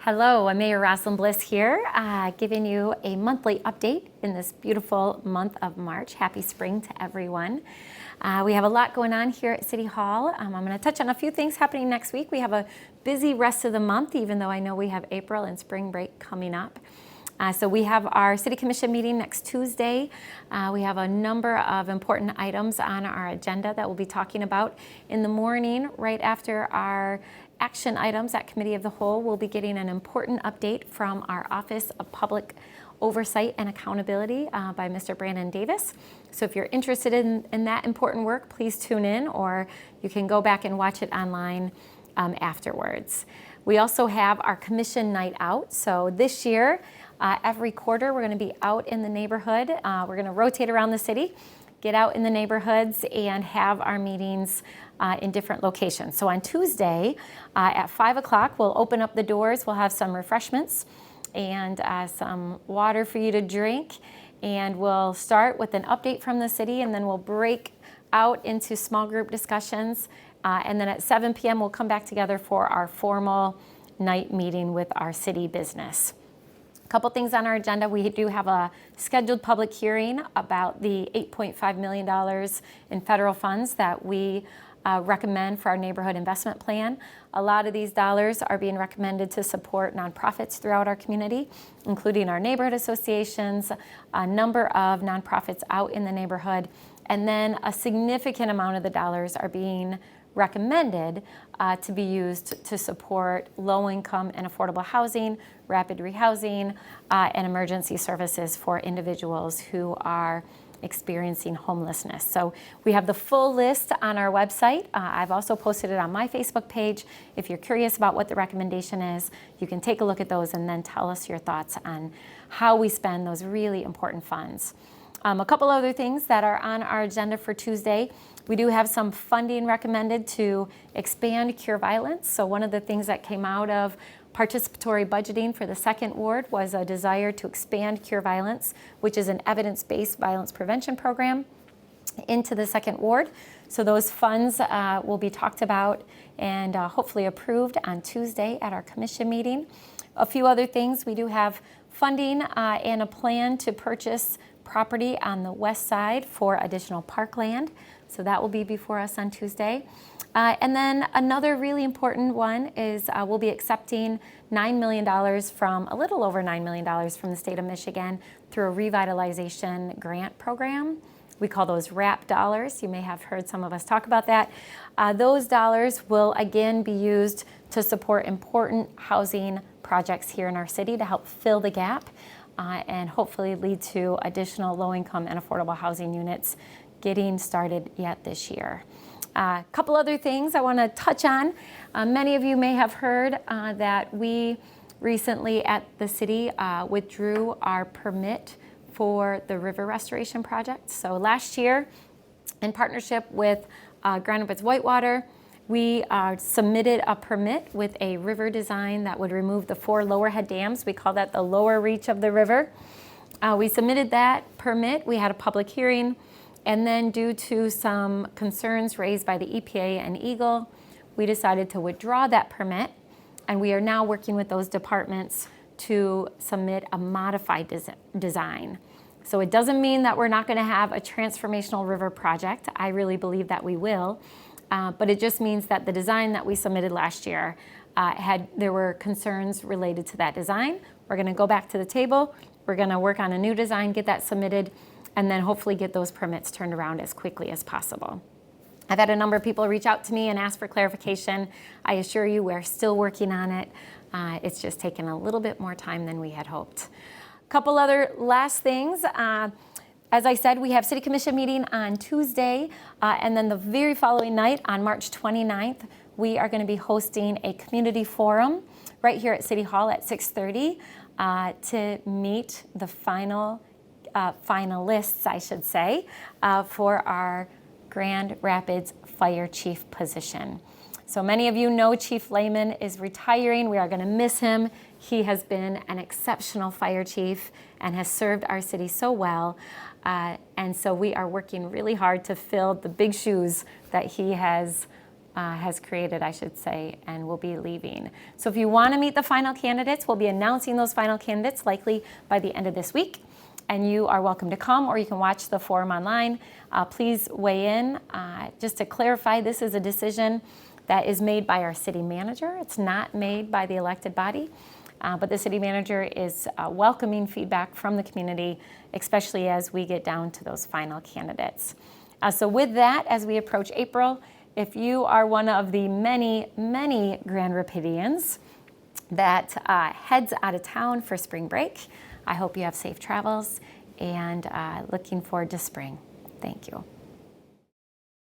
Hello, I'm Mayor Rosalynn Bliss here, giving you a monthly update in this beautiful month of March. Happy spring to everyone. We have a lot going on here at City Hall. I'm going to touch on a few things happening next week. We have a busy rest of the month, even though I know we have April and spring break coming up. So we have our City Commission meeting next Tuesday. We have a number of important items on our agenda that we'll be talking about. In the morning, right after our action items at Committee of the Whole, we'll be getting an important update from our Office of Public Oversight and Accountability by Mr. Brandon Davis. So if you're interested in that important work, please tune in, or you can go back and watch it online afterwards. We also have our Commission Night Out. So this year, every quarter, we're going to be out in the neighborhood. We're going to rotate around the city, get out in the neighborhoods, and have our meetings in different locations. So on Tuesday at 5 o'clock, we'll open up the doors. We'll have some refreshments and some water for you to drink. And we'll start with an update from the city, and then we'll break out into small group discussions. And then at 7 p.m., we'll come back together for our formal night meeting with our city business. A couple things on our agenda. We do have a scheduled public hearing about the $8.5 million in federal funds that we recommend for our neighborhood investment plan. A lot of these dollars are being recommended to support nonprofits throughout our community, including our neighborhood associations, a number of nonprofits out in the neighborhood, and then a significant amount of the dollars are being recommended to be used to support low-income and affordable housing, rapid rehousing, and emergency services for individuals who are experiencing homelessness. So we have the full list on our website. I've also posted it on my Facebook page. If you're curious about what the recommendation is, you can take a look at those and then tell us your thoughts on how we spend those really important funds. A couple other things that are on our agenda for Tuesday. We do have some funding recommended to expand Cure Violence. So one of the things that came out of participatory budgeting for the second ward was a desire to expand Cure Violence, which is an evidence-based violence prevention program, into the second ward. So those funds will be talked about and hopefully approved on Tuesday at our commission meeting. A few other things. We do have funding and a plan to purchase property on the west side for additional parkland. So that will be before us on Tuesday. And then another really important one is we'll be accepting $9 million from, a little over $9 million from the state of Michigan through a revitalization grant program. We call those RAP dollars. You may have heard some of us talk about that. Those dollars will again be used to support important housing projects here in our city to help fill the gap and hopefully lead to additional low-income and affordable housing units getting started yet this year. A couple other things I want to touch on. Many of you may have heard that we recently at the city withdrew our permit for the river restoration project. So last year, in partnership with Grand River Whitewater, we submitted a permit with a river design that would remove the 4 lower head dams. We call that the lower reach of the river. We submitted that permit. We had a public hearing. And then due to some concerns raised by the EPA and Eagle, we decided to withdraw that permit. And we are now working with those departments to submit a modified design. So it doesn't mean that we're not going to have a transformational river project. I really believe that we will. But it just means that the design that we submitted last year, there were concerns related to that design. We're going to go back to the table. We're going to work on a new design, get that submitted, and then hopefully get those permits turned around as quickly as possible. I've had a number of people reach out to me and ask for clarification. I assure you we're still working on it. It's just taken a little bit more time than we had hoped. A couple other last things. As I said, we have City Commission meeting on Tuesday, and then the very following night on March 29th, we are going to be hosting a community forum right here at City Hall at 6:30 to meet the finalists, I should say, for our Grand Rapids Fire Chief position. So many of you know Chief Lehman is retiring. We are going to miss him. He has been an exceptional fire chief and has served our city so well. And so we are working really hard to fill the big shoes that he has has created, I should say, and will be leaving. So if you want to meet the final candidates, we'll be announcing those final candidates likely by the end of this week. And you are welcome to come, or you can watch the forum online. Please weigh in. Just to clarify, this is a decision that is made by our city manager. It's not made by the elected body, but the city manager is welcoming feedback from the community, especially as we get down to those final candidates. So with that, as we approach April, if you are one of the many, many Grand Rapidians that heads out of town for spring break, I hope you have safe travels, and looking forward to spring. Thank you.